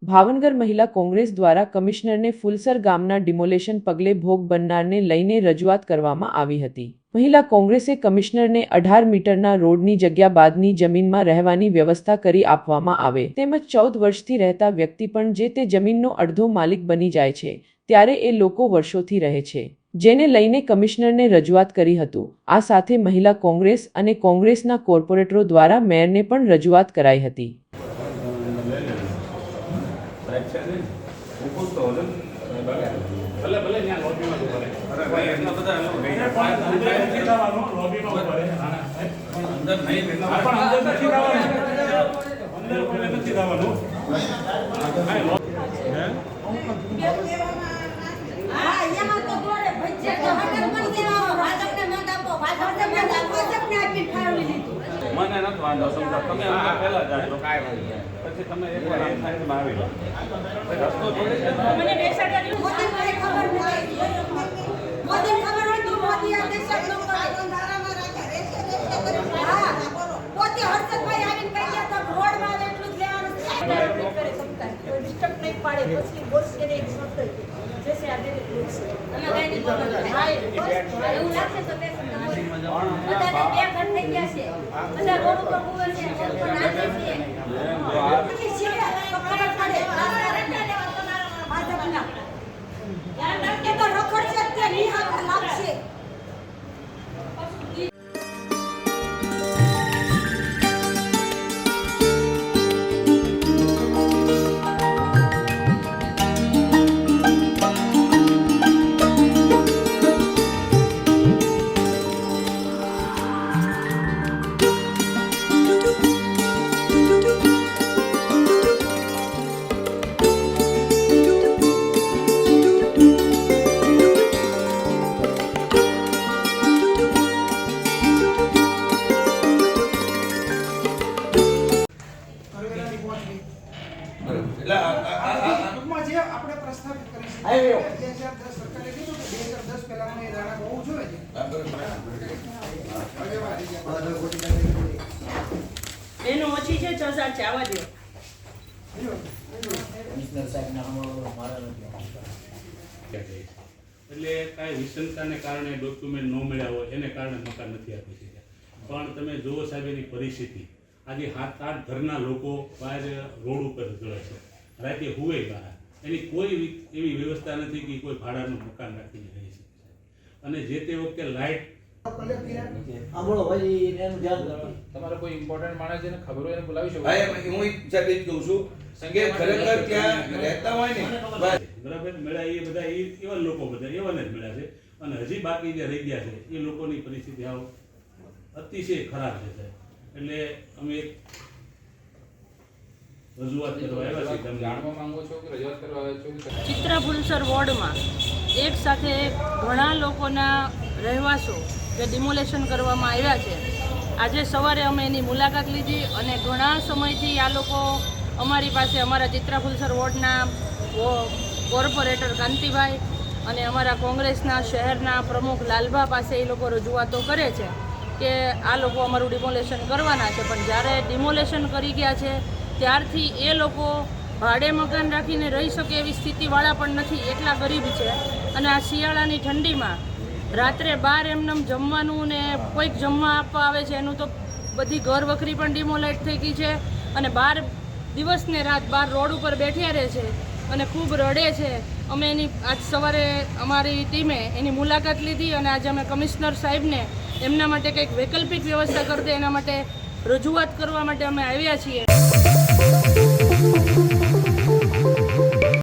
ભાવનગર મહિલા કોંગ્રેસ દ્વારા કમિશનરને ફુલસર ગામના ડિમોલેશન પગલે ભોગ બનનારને લઈને રજૂઆત કરવામાં આવી હતી। મહિલા કોંગ્રેસે કમિશનરને 18 મીટરના રોડની જગ્યા બાદની જમીનમાં રહેવાની વ્યવસ્થા કરી આપવામાં આવે તેમજ 14 વર્ષથી રહેતા વ્યક્તિ પણ જે તે જમીનનો અડધો માલિક બની જાય છે ત્યારે એ લોકો વર્ષોથી રહે છે, જેને લઈને કમિશનરને રજૂઆત કરી હતી। આ સાથે મહિલા કોંગ્રેસ અને કોંગ્રેસના કોર્પોરેટરો દ્વારા મેયરને પણ રજૂઆત કરાઈ હતી। મને નથી વાંધો, સમજો તમે પહેલા જાય તો કાંઈ વાંધો નહીં, પછી તમે એકવાર આ સાઈડમાં આવી લો રસ્તો થોડી છે મને બેસાડવાની મોદીને ખબર નથી, મોદીને ખબર હોય તો મોદી આ દેશ નો ધારામાં રાખે રેશે હા પોતે હર્ષદભાઈ આવીને કહી ગયા તો રોડમાં એટલું જ લેવાનું કરે સમતા કોઈ ડિસ્ટર્બ નહીં પાડે પછી બોલશે ને એક શબ્દ જૈસે આ દેને બોલશે અને ગાયની બોલ હા એવું લાગશે તો બે બધા બે ઘર થઈ ગયા છે બધા રોડ ઉપર કુવર છે રોડ ઉપર નાચે છે ખબર પડે ભાજપના એ તો રખડ છે તે નિહાળ લાગશે। એનો ઓછી છે 6000 છે આવા દે કમિશનર સાહેબ ના મારા એટલે કાંઈ વિષમતાને કારણે ડોક્યુમેન્ટ ન મળ્યા હોય એને કારણે મકાન નથી આપી શક્યા। પણ તમે જુઓ સાહેબ એની પરિસ્થિતિ, આજે 7-8 ઘરના લોકો બહાર રોડ ઉપર જળે છે, રાતે હુવે બહાર, એની કોઈ એવી વ્યવસ્થા નથી કે કોઈ ભાડાનું મકાન રાખીને રહી શકે। અને જે તે વખતે લાઇટ તમારે કોઈ ઇમ્પોર્ટન્ટ માણસ જેને ખબર હોય એને બોલાવી શકો। ભાઈ હું સાહેબ એ જ કહું છું કે ખરેખર ત્યાં રહેતા હોય ને બરાબર મળ્યા એ બધા એવા લોકો બધા એવાને જ મળ્યા છે અને હજી બાકી જે રહી ગયા છે એ લોકોની પરિસ્થિતિ આવ અતિશય ખરાબ છે સાહેબ। એટલે અમે એક રજૂઆત કરવા આવ્યા છીએ। તમે જાણવા માંગો છો કે રજૂઆત કરવા આવ્યા છો? ચિત્રા ફુલસર વોર્ડમાં એક સાથે ઘણા લોકોના રહેવાસો જે ડિમોલેશન કરવામાં આવ્યા છે, આજે સવારે અમે એની મુલાકાત લીધી અને ઘણા સમયથી આ લોકો અમારી પાસે અમારા ચિત્રા ફુલસર વોર્ડના કોર્પોરેટર કાંતિભાઈ અને અમારા કોંગ્રેસના શહેરના પ્રમુખ લાલભા પાસે એ લોકો રજૂઆતો કરે છે કે આ લોકો અમારું ડિમોલેશન કરવાના છે, પણ જ્યારે ડિમોલેશન કરી ગયા છે ત્યારથી એ લોકો ભાડે મકાન રાખીને રહી શકે એવી સ્થિતિવાળા પણ નથી, એટલા ગરીબ છે। અને આ શિયાળાની ઠંડીમાં રાત્રે 12 એમનેમ જમવાનું ને કોઈક જમવા આપવા આવે છે એનું તો બધી ઘર વખરી પણ ડિમોલાઇટ થઈ ગઈ છે અને 12 દિવસને રાત 12 રોડ ઉપર બેઠ્યા રહે છે અને ખૂબ રડે છે। અમે એની આજ સવારે અમારી ટીમે એની મુલાકાત લીધી અને આજે અમે કમિશનર સાહેબને એમના માટે કંઈક વૈકલ્પિક વ્યવસ્થા કરી દે એના માટે રજૂઆત કરવા માટે અમે આવ્યા છીએ।